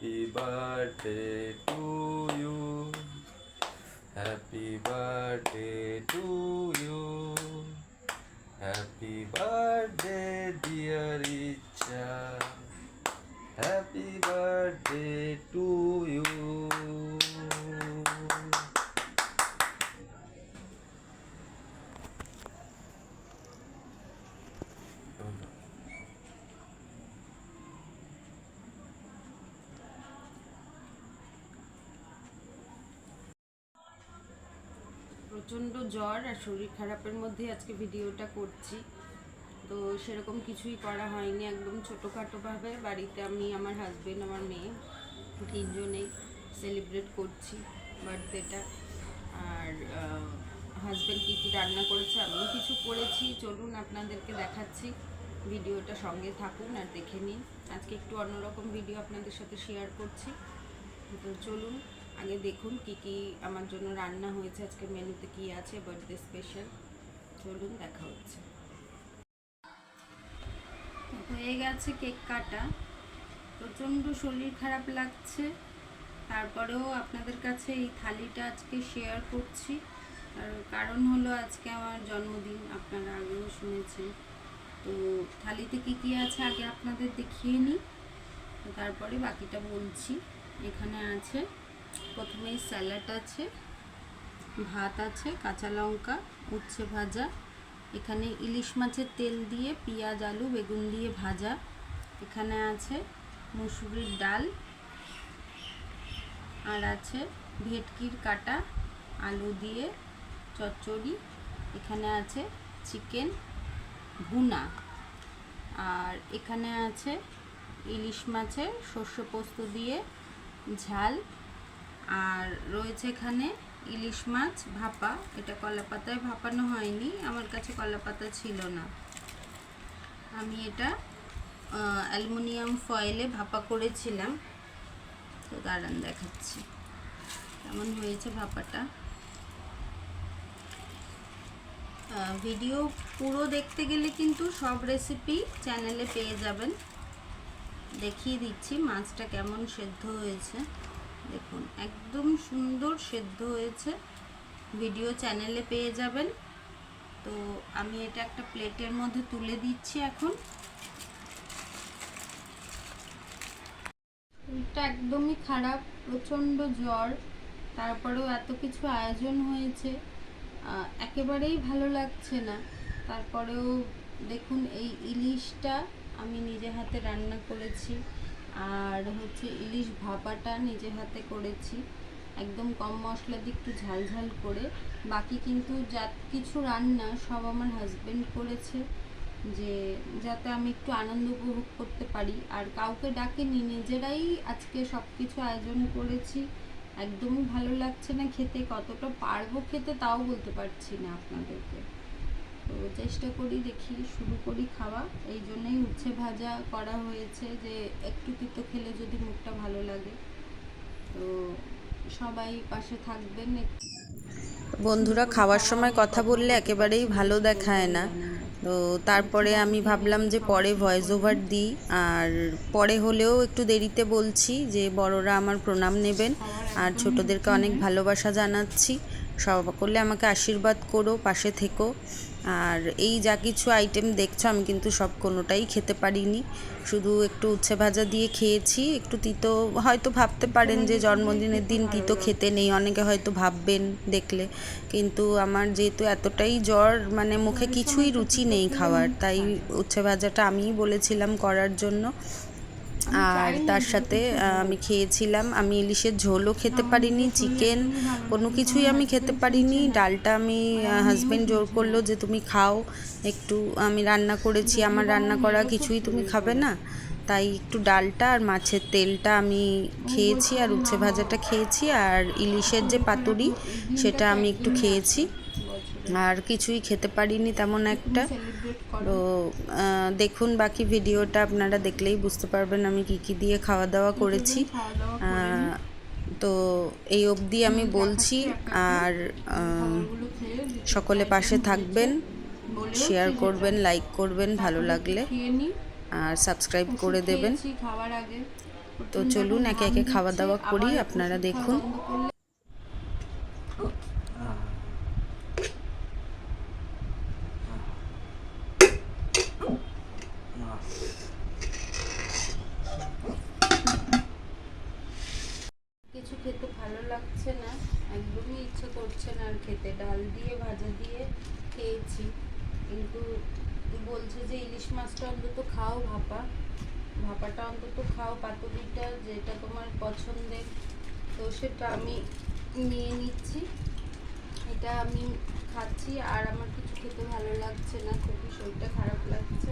Happy birthday to you. Happy birthday to you. Happy birthday, dear Icha. Happy birthday to you. প্রচণ্ড জ্বর আর শরীর খারাপের মধ্যে আজকে ভিডিওটা করছি। তো সেরকম কিছুই করা হয়নি, একদম ছোটোখাটোভাবে বাড়িতে আমি, আমার হাজবেন্ড, আমার মেয়ে তিনজনেই সেলিব্রেট করছি বার্থডেটা। আর হাজবেন্ড কী কী রান্না করেছে, আমিও কিছু করেছি, চলুন আপনাদেরকে দেখাচ্ছি। ভিডিওটা সঙ্গে থাকুন আর দেখে নিন। আজকে একটু অন্যরকম ভিডিও আপনাদের সাথে শেয়ার করছি। তো চলুন আগে দেখুন কি কি আমার জন্য রান্না হয়েছে, আজকে মেনুতে কি আছে বার্থডে স্পেশাল। চলুন দেখা হচ্ছে। হয়ে গেছে কেক কাটা, প্রচণ্ড শরীর খারাপ লাগছে, তারপরেও আপনাদের কাছে এই থালিটা আজকে শেয়ার করছি। আর কারণ হলো আজকে আমার জন্মদিন, আপনারা আগেও শুনেছেন। তো থালিতে কি কি আছে আগে আপনাদের দেখিয়ে নিই, তো তারপরে বাকিটা বলছি। এখানে আছে প্রথমেই স্যালাড আছে, ভাত আছে, কাঁচা লঙ্কা, উচ্ছে ভাজা, এখানে ইলিশ মাছের তেল দিয়ে পেঁয়াজ আলু বেগুন দিয়ে ভাজা, এখানে আছে মুসুরির ডাল, আর আছে ভেটকির কাটা আলু দিয়ে চচ্চড়ি, এখানে আছে চিকেন ভুনা, আর এখানে আছে ইলিশ মাছের সর্ষে পোস্ত দিয়ে ঝাল, আর রয়েছে এখানে ইলিশ মাছ ভাপা। এটা কলা পাতায় ভাপানো হয়নি, আমার কাছে কলা পাতা ছিল না, আমি এটা অ্যালুমিনিয়াম ফয়েলে ভাপা করেছিলাম। তো দাঁড়ান দেখাচ্ছি কেমন হয়েছে ভাপাটা। ভিডিও পুরো দেখতে গেলে কিন্তু সব রেসিপি চ্যানেলে পেয়ে যাবেন। দেখিয়ে দিচ্ছি মাছটা কেমন সেদ্ধ হয়েছে, দেখুন একদম সুন্দর সেদ্ধ হয়েছে, ভিডিও চ্যানেলে পেয়ে যাবেন। তো আমি এটা একটা প্লেটের মধ্যে তুলে দিচ্ছি এখন। এটা একদমই খারাপ, প্রচণ্ড জ্বর, তারপরেও এত কিছু আয়োজন হয়েছে, একেবারেই ভালো লাগছে না। তারপরেও দেখুন এই ইলিশটা আমি নিজে হাতে রান্না করেছি, আর হচ্ছে ইলিশ ভাপাটা নিজে হাতে করেছি, একদম কম মশলা দিয়ে একটু ঝাল ঝাল করে। বাকি কিন্তু যা কিছু রান্না সব আমার হাজবেন্ড করেছে, যে যাতে আমি একটু আনন্দ উপভোগ করতে পারি। আর কাউকে ডাকিনি, নিজেরাই আজকে সব কিছু আয়োজন করেছি। একদমই ভালো লাগছে না খেতে, কতটা পারবো খেতে তাও বলতে পারছি না আপনাদেরকে। তো চেষ্টা করি, দেখি শুরু করি খাওয়া। এই জন্যই উচ্ছে ভাজা করা হয়েছে, যে একটু তিতো খেলে যদি মুখটা ভালো লাগে। তো সবাই পাশে থাকবেন। বন্ধুরা খাওয়ার সময় কথা বললে একেবারেই ভালো দেখায় না, তো তারপরে আমি ভাবলাম যে পরে ভয়েস ওভার দিই, আর পরে হলেও একটু দেরিতে বলছি যে বড়রা আমার প্রণাম নেবেন, আর ছোটদেরকে অনেক ভালোবাসা জানাচ্ছি। সকলে আমাকে আশীর্বাদ করো, পাশে থেকো। আর এই যা কিছু আইটেম দেখছো আমি কিন্তু সব কোনোটাই খেতে পারিনি, শুধু একটু উচ্ছে ভাজা দিয়ে খেয়েছি। একটু তিতো হয়তো ভাবতে পারেন যে জন্মদিনের দিন তিতো খেতে নেই, অনেকে হয়তো ভাববেন দেখলে, কিন্তু আমার যেহেতু এতটাই জ্বর, মানে মুখে কিছুই রুচি নেই খাওয়ার, তাই উচ্ছে ভাজাটা আমিই বলেছিলাম করার জন্য। আর তার সাথে আমি খেয়েছিলাম, আমি ইলিশের ঝোলও খেতে পারিনি, চিকেন কোনো কিছুই আমি খেতে পারিনি। ডালটা আমি হাজবেন্ড জোর করলো যে তুমি খাও একটু, আমি রান্না করেছি, আমার রান্না করা কিছুই তুমি খাবে না, তাই একটু ডালটা আর মাছের তেলটা আমি খেয়েছি, আর উচ্ছে ভাজাটা খেয়েছি, আর ইলিশের যে পাতুরি সেটা আমি একটু খেয়েছি, আর কিছুই খেতে পারিনি তেমন একটা। তো দেখুন বাকি ভিডিওটা আপনারা দেখলেই বুঝতে পারবেন আমি কি কি দিয়ে খাওয়া দাওয়া করেছি। তো এই অবধি আমি বলছি, আর সকলে পাশে থাকবেন, শেয়ার করবেন, লাইক করবেন ভালো লাগলে, আর সাবস্ক্রাইব করে দেবেন। খাওয়ার আগে তো চলুন একে একে খাওয়া দাওয়া করি, আপনারা দেখুন। কিছু খেতে ভালো লাগছে না, একদমই ইচ্ছে করছে না আর খেতে। ডাল দিয়ে ভাজা দিয়ে খেয়েছি, কিন্তু বলছে যে ইলিশ মাছটা অন্তত খাও, ভাপাটা অন্তত খাও, পাতুরিটা যেটা তোমার পছন্দের, তো সেটা আমি নিয়ে নিচ্ছি। এটা আমি খাচ্ছি আর আমার কিছু খেতে ভালো লাগছে না, খুবই শরীরটা খারাপ লাগছে।